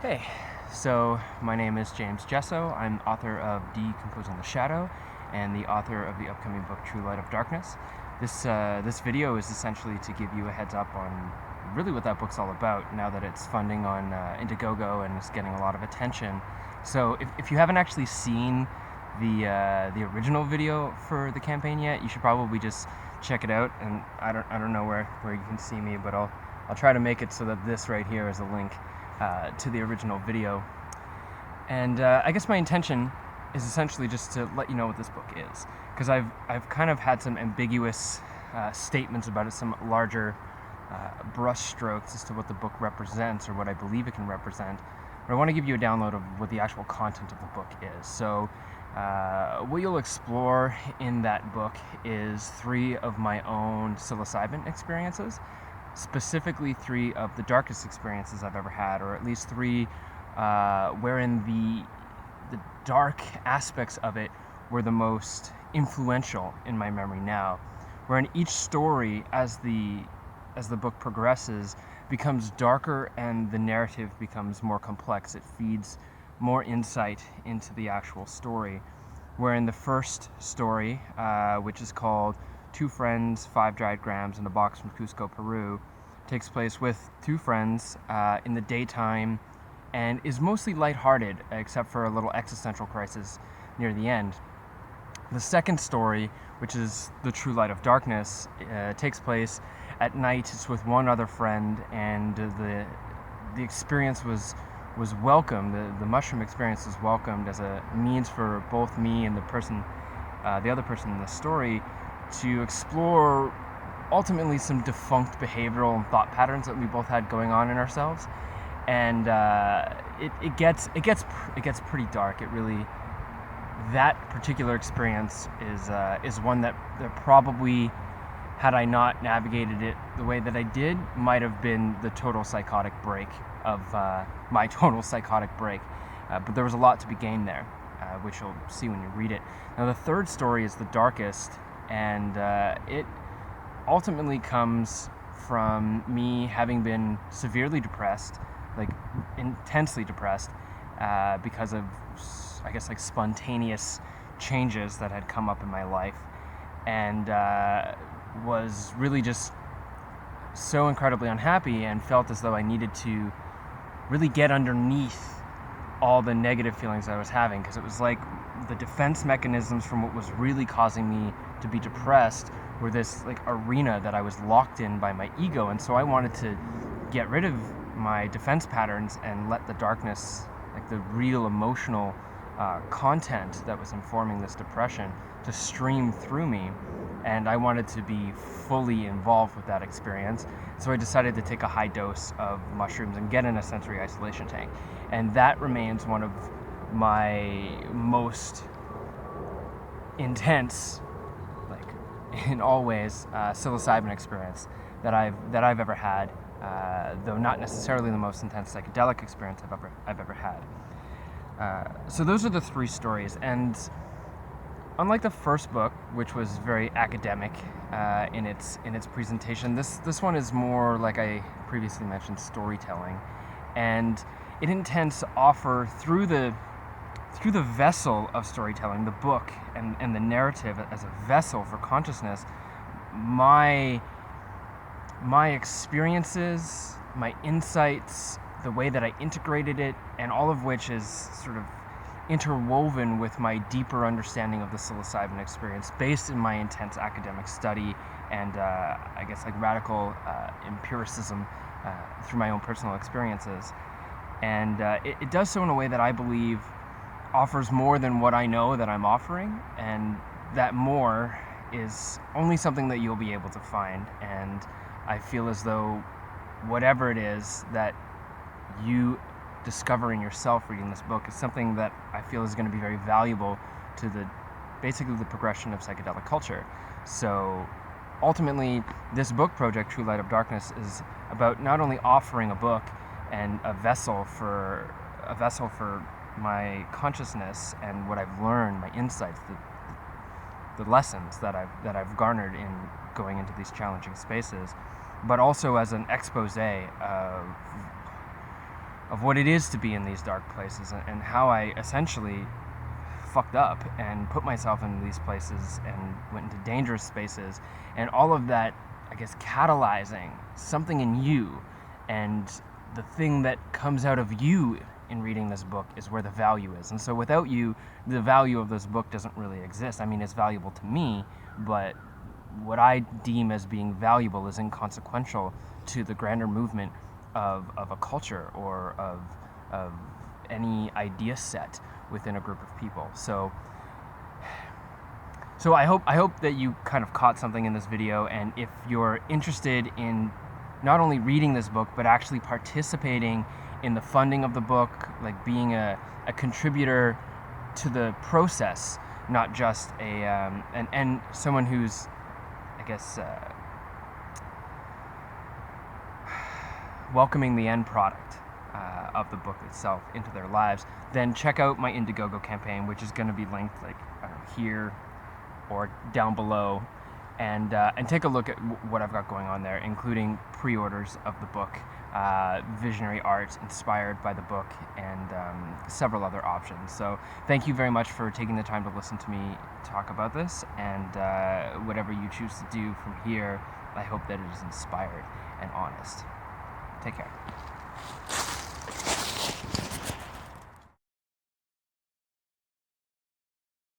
Hey, so my name is James Jesso. I'm author of Decomposing the Shadow and the author of the upcoming book True Light of Darkness. This video is essentially to give you a heads up on really what that book's all about now that it's funding on Indiegogo and is getting a lot of attention. So if you haven't actually seen the original video for the campaign yet, you should probably just check it out. And I don't know where you can see me, but I'll try to make it so that this right here is a link to the original video. And I guess my intention is essentially just to let you know what this book is, because I've kind of had some ambiguous statements about it, some larger brush strokes as to what the book represents or what I believe it can represent. But I want to give you a download of what the actual content of the book is. So what you'll explore in that book is 3 of my own psilocybin experiences, specifically 3 of the darkest experiences I've ever had, or at least 3 wherein the dark aspects of it were the most influential in my memory now. Wherein each story, as the book progresses, becomes darker and the narrative becomes more complex. It feeds more insight into the actual story. Wherein the first story, which is called 2 Friends, 5 Dried Grams, and a Box from Cusco, Peru, takes place with 2 friends in the daytime and is mostly lighthearted, except for a little existential crisis near the end. The second story, which is The True Light of Darkness, takes place at night. It's with 1 other friend, and the experience was welcomed. The mushroom experience was welcomed as a means for both me and the other person in the story to explore ultimately some defunct behavioral and thought patterns that we both had going on in ourselves. And it gets pretty dark. It really, that particular experience is one that probably, had I not navigated it the way that I did, might have been the total psychotic break of my total psychotic break. But there was a lot to be gained there, which you'll see when you read it. Now, the third story is the darkest, and it ultimately comes from me having been severely depressed, like intensely depressed, because of, I guess, like spontaneous changes that had come up in my life, and was really just so incredibly unhappy and felt as though I needed to really get underneath all the negative feelings I was having, because it was like the defense mechanisms from what was really causing me to be depressed were this like arena that I was locked in by my ego. And so I wanted to get rid of my defense patterns and let the darkness, like the real emotional content that was informing this depression, to stream through me. And I wanted to be fully involved with that experience. So I decided to take a high dose of mushrooms and get in a sensory isolation tank. And that remains one of my most intense, like in all ways, psilocybin experience that I've ever had, though not necessarily the most intense psychedelic experience I've ever had. So those are the 3 stories, and unlike the first book, which was very academic in its presentation, this one is more, like I previously mentioned, storytelling, and it intends to offer through the vessel of storytelling, the book and the narrative as a vessel for consciousness, my experiences, my insights, the way that I integrated it, and all of which is sort of interwoven with my deeper understanding of the psilocybin experience, based in my intense academic study and I guess like radical empiricism through my own personal experiences. And it does so in a way that I believe offers more than what I know that I'm offering, and that more is only something that you'll be able to find. And I feel as though whatever it is that you discover in yourself reading this book is something that I feel is going to be very valuable to basically the progression of psychedelic culture. So ultimately, this book project, True Light of Darkness, is about not only offering a book and a vessel for my consciousness and what I've learned, my insights, the lessons that I've garnered in going into these challenging spaces, but also as an expose of of what it is to be in these dark places, and how I essentially fucked up and put myself in these places and went into dangerous spaces, and all of that, I guess, catalyzing something in you. And the thing that comes out of you in reading this book is where the value is. And so without you, the value of this book doesn't really exist. I mean, it's valuable to me, but what I deem as being valuable is inconsequential to the grander movement of a culture, or of any idea set within a group of people. So I hope that you kind of caught something in this video, and if you're interested in not only reading this book, but actually participating in the funding of the book, like being a contributor to the process, not just and someone who's, I guess, welcoming the end product of the book itself into their lives, then check out my Indiegogo campaign, which is going to be linked, like, I don't know, here or down below, and take a look at what I've got going on there, including pre-orders of the book, visionary art inspired by the book, and several other options. So thank you very much for taking the time to listen to me talk about this, and whatever you choose to do from here, I hope that it is inspired and honest. Take care.